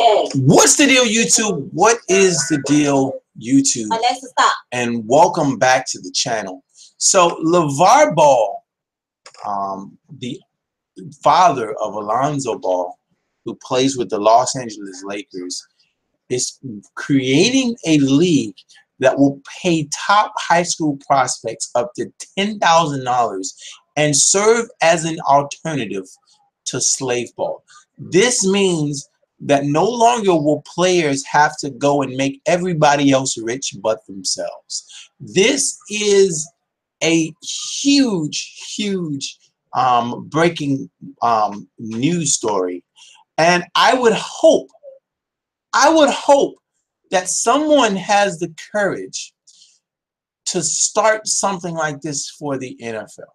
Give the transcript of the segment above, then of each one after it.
What's the deal, YouTube? What is the deal, YouTube? Alexa, stop. And welcome back to the channel. So, Lavar Ball, the father of Alonzo Ball, who plays with the Los Angeles Lakers, is creating a league that will pay top high school prospects up to $10,000 and serve as an alternative to Slaveball. This means that no longer will players have to go and make everybody else rich but themselves. This is a huge breaking news story, and I would hope that someone has the courage to start something like this for the NFL,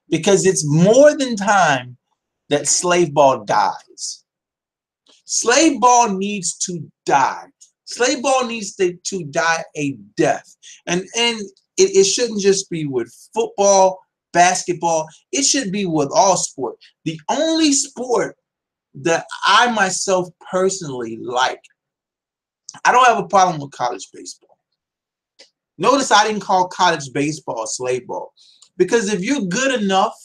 because it's more than time that Slaveball dies. Slaveball needs to die. Slaveball needs to die a death. And it shouldn't just be with football, basketball. It should be with all sport. The only sport that I myself personally like, I don't have a problem with college baseball. Notice I didn't call college baseball Slaveball, because if you're good enough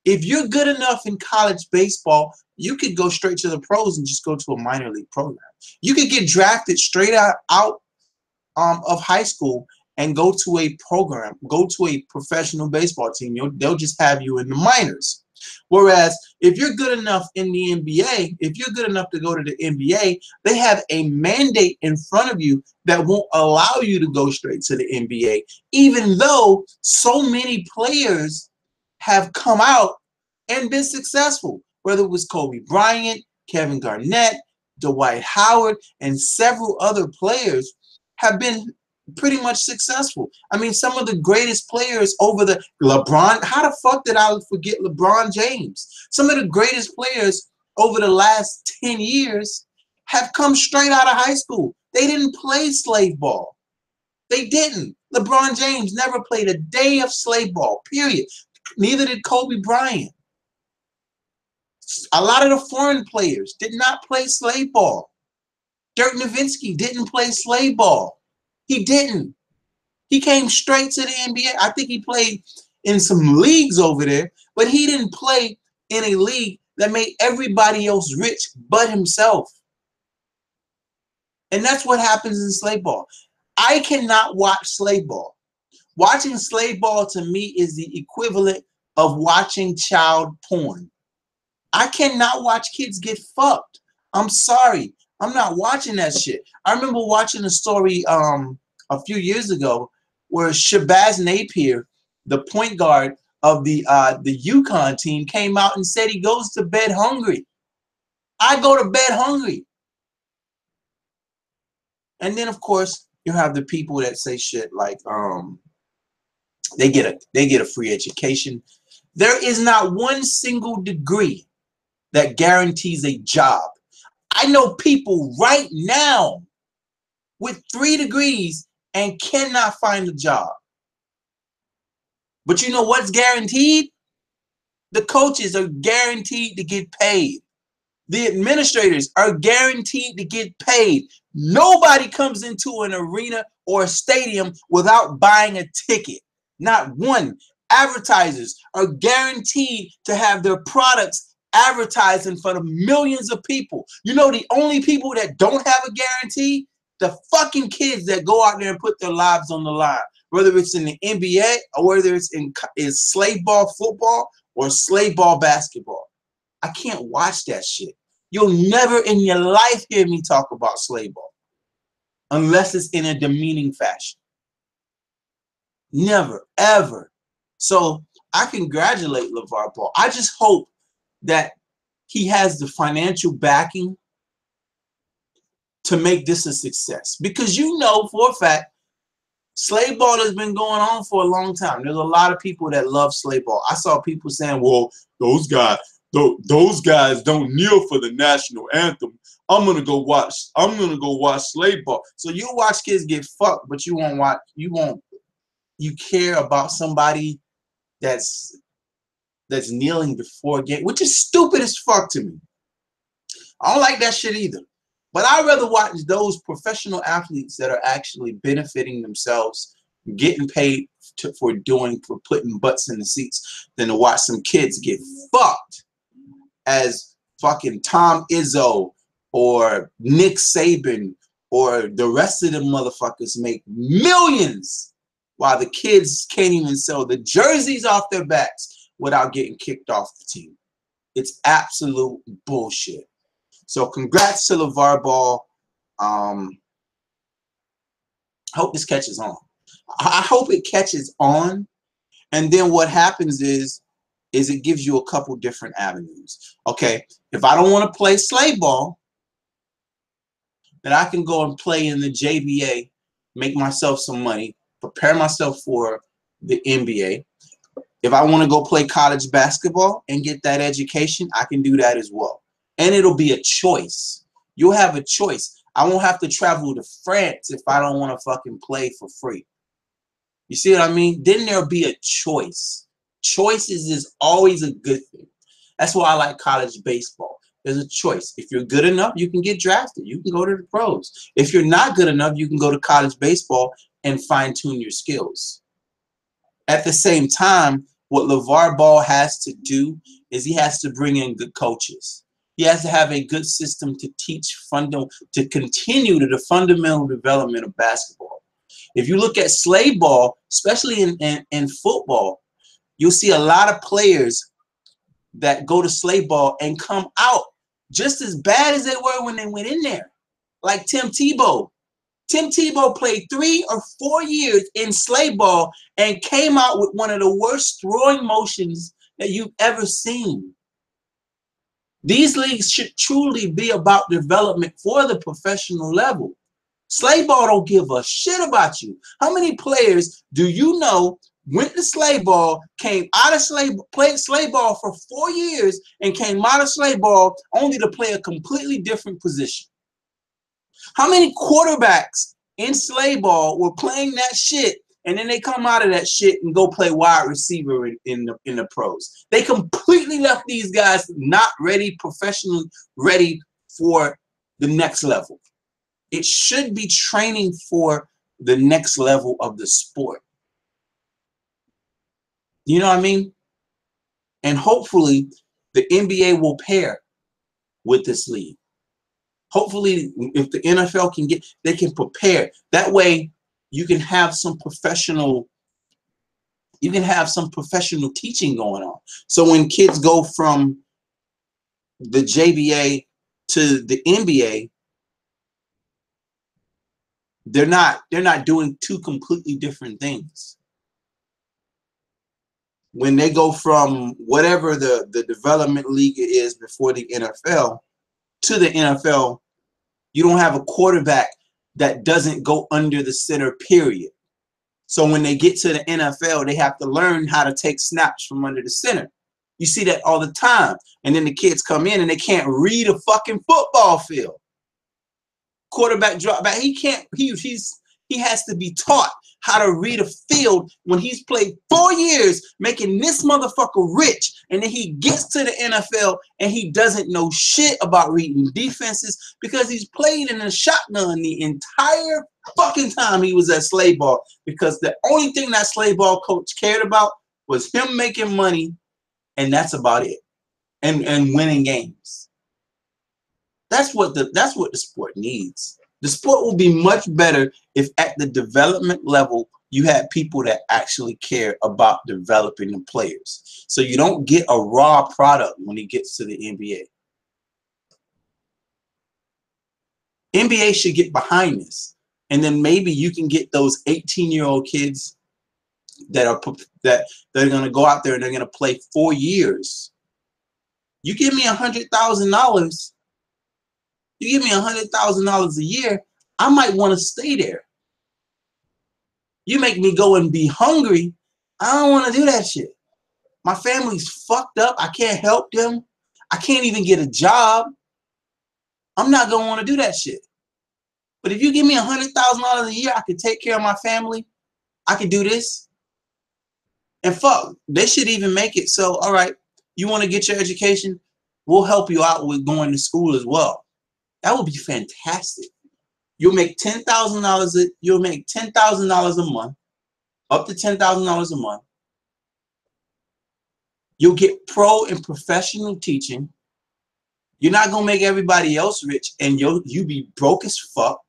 in college baseball, you could go straight to the pros and just go to a minor league program. You could get drafted straight out of high school and go to a program, go to a professional baseball team. They'll just have you in the minors. Whereas if you're good enough in the NBA, if you're good enough to go to the NBA, they have a mandate in front of you that won't allow you to go straight to the NBA, even though so many players have come out and been successful, whether it was Kobe Bryant, Kevin Garnett, Dwight Howard, and several other players have been pretty much successful. I mean, some of the greatest players over the LeBron, how the fuck did I forget LeBron James? Some of the greatest players over the last 10 years have come straight out of high school. They didn't play slave ball. They didn't. LeBron James never played a day of slave ball, period. Neither did Kobe Bryant. A lot of the foreign players did not play slave ball. Dirk Nowitzki didn't play slave ball. He didn't. He came straight to the NBA. I think he played in some leagues over there, but he didn't play in a league that made everybody else rich but himself. And that's what happens in slave ball. I cannot watch slave ball. Watching slave ball to me is the equivalent of watching child porn. I cannot watch kids get fucked. I'm sorry. I'm not watching that shit. I remember watching a story a few years ago where Shabazz Napier, the point guard of the UConn team, came out and said he goes to bed hungry. I go to bed hungry. And then of course you have the people that say shit like they get a free education. There is not one single degree that guarantees a job. I know people right now with 3 degrees and cannot find a job. But you know what's guaranteed? The coaches are guaranteed to get paid. The administrators are guaranteed to get paid. Nobody comes into an arena or a stadium without buying a ticket. Not one. Advertisers are guaranteed to have their products advertised in front of millions of people. You know the only people that don't have a guarantee? The fucking kids that go out there and put their lives on the line. Whether it's in the NBA or whether it's in slave ball football or slave ball basketball. I can't watch that shit. You'll never in your life hear me talk about slave ball unless it's in a demeaning fashion. Never, ever. So I congratulate LaVar Ball. I just hope that he has the financial backing to make this a success. Because you know for a fact, slave ball has been going on for a long time. There's a lot of people that love slave ball. I saw people saying, well, those guys don't kneel for the national anthem. I'm gonna go watch slave ball. So you watch kids get fucked, but you care about somebody that's kneeling before a game, which is stupid as fuck to me. I don't like that shit either. But I'd rather watch those professional athletes that are actually benefiting themselves, getting paid for putting butts in the seats, than to watch some kids get fucked as fucking Tom Izzo or Nick Saban or the rest of them motherfuckers make millions while the kids can't even sell the jerseys off their backs without getting kicked off the team. It's absolute bullshit. So congrats to Lavar Ball. Hope this catches on. I hope it catches on. And then what happens is it gives you a couple different avenues. Okay, if I don't want to play Slaveball, then I can go and play in the JBA, make myself some money, prepare myself for the NBA. If I want to go play college basketball and get that education, I can do that as well. And it'll be a choice. You'll have a choice. I won't have to travel to France if I don't want to fucking play for free. You see what I mean? Then there'll be a choice. Choices is always a good thing. That's why I like college baseball. There's a choice. If you're good enough, you can get drafted. You can go to the pros. If you're not good enough, you can go to college baseball and fine-tune your skills. At the same time, what Lavar Ball has to do is he has to bring in good coaches. He has to have a good system to teach to continue to the fundamental development of basketball. If you look at Slaveball, especially in football, you'll see a lot of players that go to Slaveball and come out just as bad as they were when they went in there. Like Tim Tebow. Tim Tebow played 3 or 4 years in Slaveball and came out with one of the worst throwing motions that you've ever seen. These leagues should truly be about development for the professional level. Slaveball don't give a shit about you. How many players do you know went to Slaveball, came out of played Slaveball for 4 years, and came out of Slaveball only to play a completely different position? How many quarterbacks in Slaveball were playing that shit, and then they come out of that shit and go play wide receiver in the pros? They completely left these guys not ready, professionally ready for the next level. It should be training for the next level of the sport. You know what I mean? And hopefully the NBA will pair with this league. Hopefully if the NFL can they can prepare. That way you can have some professional teaching going on. So when kids go from the JBA to the NBA, they're not doing two completely different things. When they go from whatever the development league is before the NFL to the NFL, you don't have a quarterback that doesn't go under the center, period. So when they get to the NFL, they have to learn how to take snaps from under the center. You see that all the time. And then the kids come in and they can't read a fucking football field. Quarterback drop back. He has to be taught how to read a field when he's played 4 years making this motherfucker rich, and then he gets to the NFL and he doesn't know shit about reading defenses because he's played in a shotgun the entire fucking time he was at Slaveball, because the only thing that Slaveball coach cared about was him making money, and that's about it, and winning games. That's what the sport needs. The sport will be much better if at the development level you had people that actually care about developing the players. So you don't get a raw product when he gets to the NBA. NBA should get behind this. And then maybe you can get those 18-year-old kids that they're going to go out there and they're going to play 4 years. You give me $100,000. You give me $100,000 a year, I might want to stay there. You make me go and be hungry, I don't want to do that shit. My family's fucked up. I can't help them. I can't even get a job. I'm not going to want to do that shit. But if you give me $100,000 a year, I could take care of my family. I could do this. And fuck, they should even make it so, all right, you want to get your education? We'll help you out with going to school as well. That would be fantastic. You'll make $10,000. You'll make $10,000 a month, up to $10,000 a month. You'll get pro and professional teaching. You're not gonna make everybody else rich, and you be broke as fuck.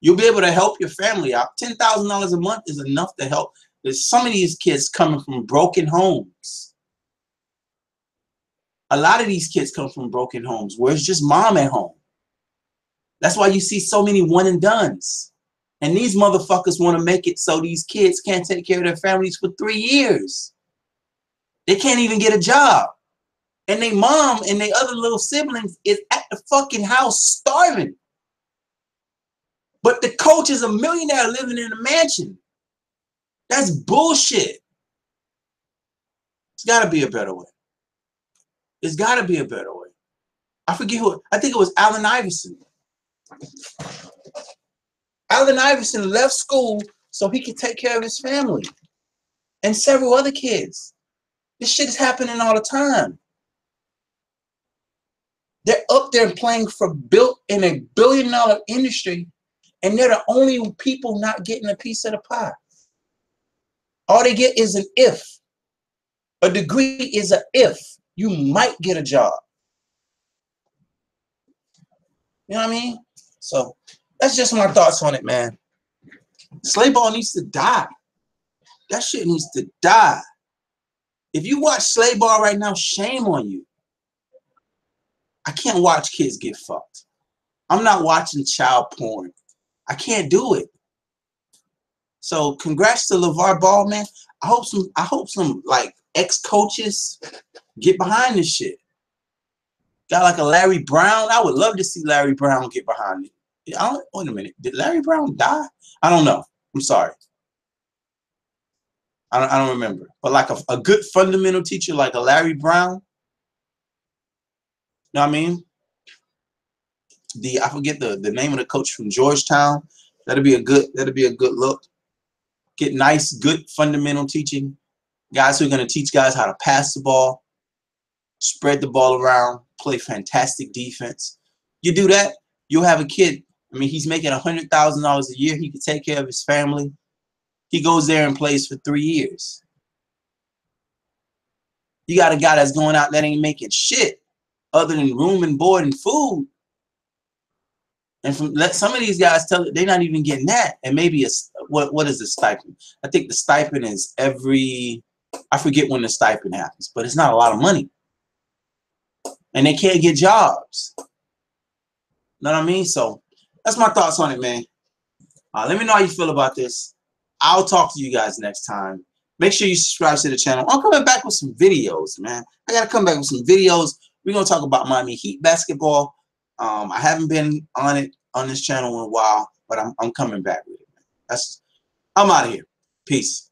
You'll be able to help your family out. $10,000 a month is enough to help. There's some of these kids coming from broken homes. A lot of these kids come from broken homes where it's just mom at home. That's why you see so many one and dones. And these motherfuckers want to make it so these kids can't take care of their families for 3 years. They can't even get a job. And their mom and their other little siblings is at the fucking house starving. But the coach is a millionaire living in a mansion. That's bullshit. It's got to be a better way. There's got to be a better way. I forget who. I think it was Allen Iverson. Allen Iverson left school so he could take care of his family and several other kids. This shit is happening all the time. They're up there playing for built in a billion-dollar industry, and they're the only people not getting a piece of the pie. All they get is an if. A degree is an if. You might get a job. You know what I mean? So that's just my thoughts on it, man. Slaveball needs to die. That shit needs to die. If you watch Slaveball right now, shame on you. I can't watch kids get fucked. I'm not watching child porn. I can't do it. So congrats to Lavar Ball, man. I hope some like ex-coaches get behind this shit. Got like a Larry Brown. I would love to see Larry Brown get behind it. Wait a minute. Did Larry Brown die? I don't know. I'm sorry. I don't remember. But like a good fundamental teacher like a Larry Brown. You know what I mean? I forget the name of the coach from Georgetown. That'll be a good look. Get nice, good fundamental teaching. Guys who are going to teach guys how to pass the ball, spread the ball around, play fantastic defense. You do that, you'll have a kid. I mean, he's making $100,000 a year. He can take care of his family. He goes there and plays for 3 years. You got a guy that's going out that ain't making shit other than room and board and food. And let some of these guys tell it they're not even getting that. And maybe what is the stipend? I think the stipend is I forget when the stipend happens, but it's not a lot of money. And they can't get jobs. Know what I mean? So that's my thoughts on it, man. Let me know how you feel about this. I'll talk to you guys next time. Make sure you subscribe to the channel. I'm coming back with some videos, man. I got to come back with some videos. We're going to talk about Miami Heat basketball. I haven't been on this channel in a while, but I'm coming back with it, man. I'm out of here. Peace.